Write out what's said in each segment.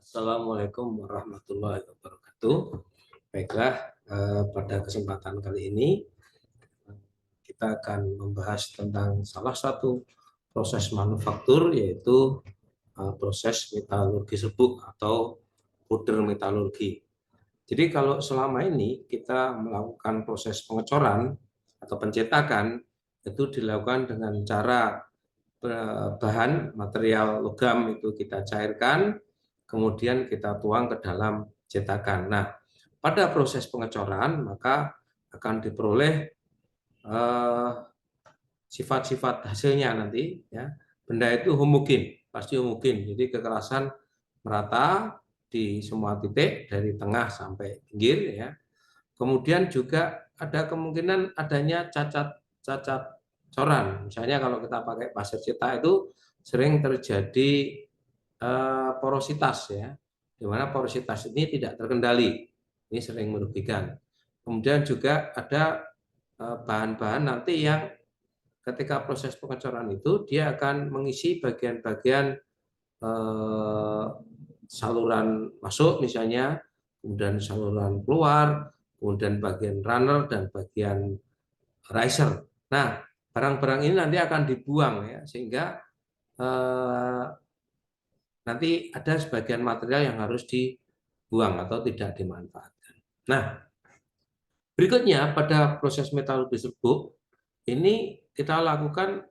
Assalamualaikum warahmatullahi wabarakatuh. Baiklah, pada kesempatan kali ini kita akan membahas tentang salah satu proses manufaktur, yaitu proses metalurgi serbuk atau puder metalurgi. Jadi kalau selama ini kita melakukan proses pengecoran atau pencetakan, itu dilakukan dengan cara bahan material logam itu kita cairkan, kemudian kita tuang ke dalam cetakan. Nah, pada proses pengecoran maka akan diperoleh sifat-sifat hasilnya nanti, ya. Benda itu homogen, pasti homogen. Jadi kekerasan merata di semua titik dari tengah sampai pinggir, ya. Kemudian juga ada kemungkinan adanya cacat coran. Misalnya kalau kita pakai pasir cetak itu sering terjadi porositas, ya, di mana porositas ini tidak terkendali. Ini sering merugikan. Kemudian juga ada bahan-bahan nanti yang ketika proses pengecoran itu dia akan mengisi bagian-bagian saluran masuk misalnya, kemudian saluran keluar, kemudian bagian runner dan bagian riser. Nah, barang-barang ini nanti akan dibuang, ya, sehingga nanti ada sebagian material yang harus dibuang atau tidak dimanfaatkan. Nah, berikutnya pada proses metalurgi serbuk ini kita lakukan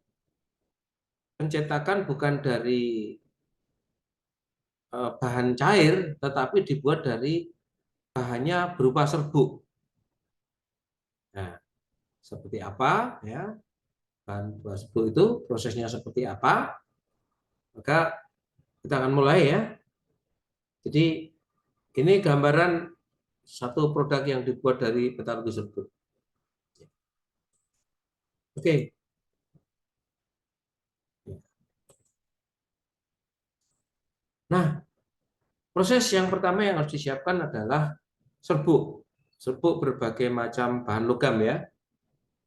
pencetakan bukan dari bahan cair, tetapi dibuat dari bahannya berupa serbuk. Nah, seperti apa, ya, bahan berupa serbuk itu prosesnya seperti apa? Maka kita akan mulai, ya. Jadi ini gambaran satu produk yang dibuat dari metalurgi serbuk. Oke. Nah, proses yang pertama yang harus disiapkan adalah serbuk. Serbuk berbagai macam bahan logam, ya.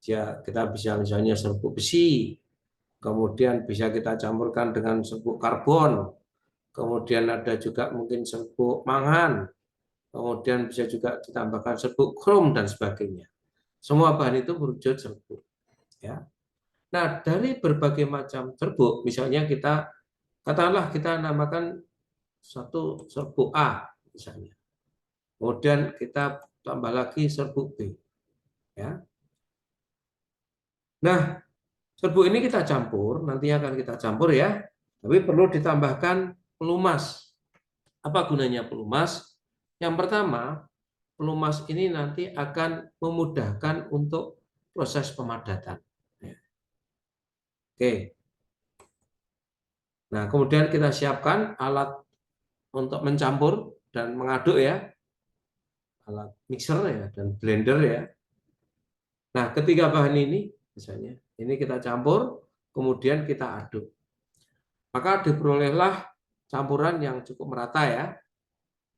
Ya, kita bisa misalnya serbuk besi, kemudian bisa kita campurkan dengan serbuk karbon, kemudian ada juga mungkin serbuk mangan, kemudian bisa juga ditambahkan serbuk krom dan sebagainya. Semua bahan itu berwujud serbuk, ya. Nah, dari berbagai macam serbuk, misalnya kita katakanlah kita namakan satu serbuk A misalnya. Kemudian kita tambah lagi serbuk B, ya. Nah, serbuk ini kita campur, nanti akan kita campur, ya. Tapi perlu ditambahkan pelumas. Apa gunanya pelumas? Yang pertama, pelumas ini nanti akan memudahkan untuk proses pemadatan. Oke. Nah, kemudian kita siapkan alat untuk mencampur dan mengaduk, ya. Alat mixer, ya, dan blender, ya. Nah, ketiga bahan ini misalnya, ini kita campur, kemudian kita aduk. Maka diperolehlah campuran yang cukup merata, ya.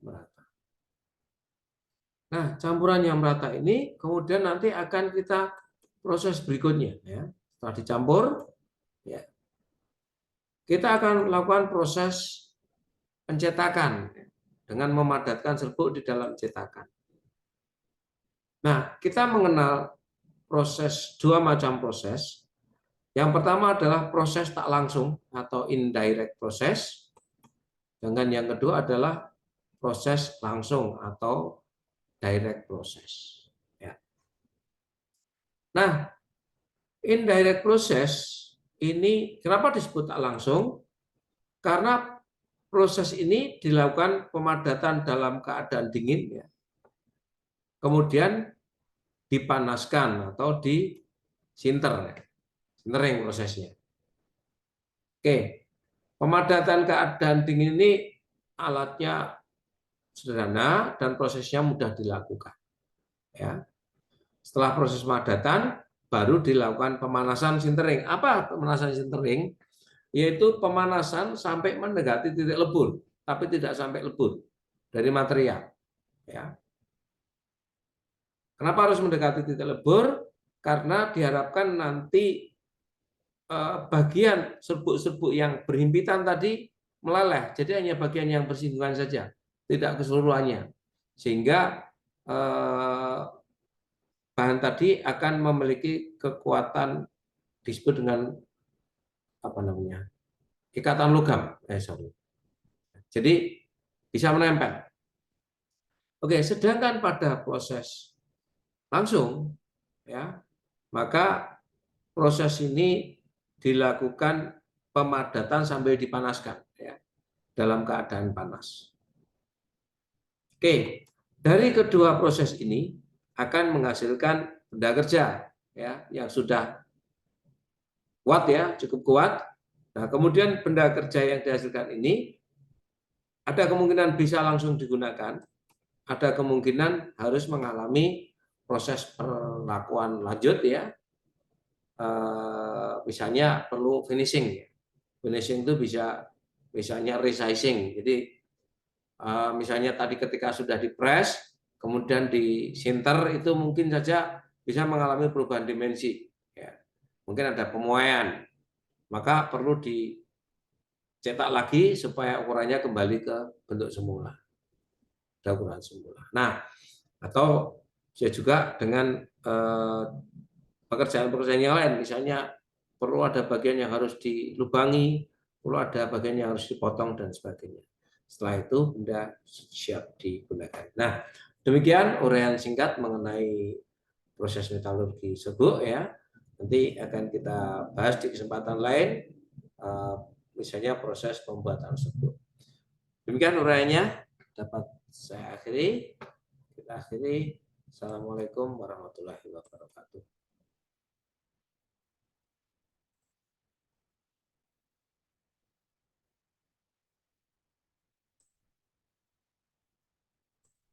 Merata. Nah, campuran yang merata ini kemudian nanti akan kita proses berikutnya, ya. Setelah dicampur, ya, kita akan melakukan proses pencetakan, ya, dengan memadatkan serbuk di dalam cetakan. Nah, kita mengenal dua macam proses. Yang pertama adalah proses tak langsung atau indirect process, dengan yang kedua adalah proses langsung atau direct process. Ya. Nah, indirect process ini kenapa disebut tak langsung? Karena proses ini dilakukan pemadatan dalam keadaan dingin, ya. Kemudian dipanaskan atau disinter, ya. Sintering prosesnya. Oke, pemadatan keadaan dingin ini alatnya sederhana dan prosesnya mudah dilakukan, ya. Setelah proses pemadatan, baru dilakukan pemanasan sintering. Apa pemanasan sintering? Yaitu pemanasan sampai mendekati titik lebur, tapi tidak sampai lebur dari material, ya. Kenapa harus mendekati titik lebur? Karena diharapkan nanti bagian serbuk-serbuk yang berhimpitan tadi meleleh, jadi hanya bagian yang bersinggungan saja, tidak keseluruhannya. Sehingga bahan tadi akan memiliki kekuatan disebut dengan apa namanya, ikatan logam. Sorry. Jadi bisa menempel. Oke, sedangkan pada proses langsung, ya, maka proses ini dilakukan pemadatan sambil dipanaskan, ya, dalam keadaan panas. Oke, dari kedua proses ini akan menghasilkan benda kerja, ya, yang sudah kuat, ya, cukup kuat. Nah, kemudian benda kerja yang dihasilkan ini ada kemungkinan bisa langsung digunakan, ada kemungkinan harus mengalami proses perlakuan lanjut, ya. Misalnya perlu finishing, ya. Finishing itu bisa misalnya resizing. Jadi misalnya tadi ketika sudah dipres, kemudian disinter, itu mungkin saja bisa mengalami perubahan dimensi, ya. Mungkin ada pemuaian, maka perlu dicetak lagi supaya ukurannya kembali ke bentuk semula, ukuran semula. Nah, atau bisa juga dengan pekerjaan-pekerjaan yang lain, misalnya perlu ada bagian yang harus dilubangi, perlu ada bagian yang harus dipotong dan sebagainya. Setelah itu benda siap digunakan. Nah, demikian uraian singkat mengenai proses metalurgi serbuk, ya. Nanti akan kita bahas di kesempatan lain, misalnya proses pembuatan serbuk. Demikian uraiannya dapat saya akhiri. Kita akhiri. Assalamualaikum warahmatullahi wabarakatuh.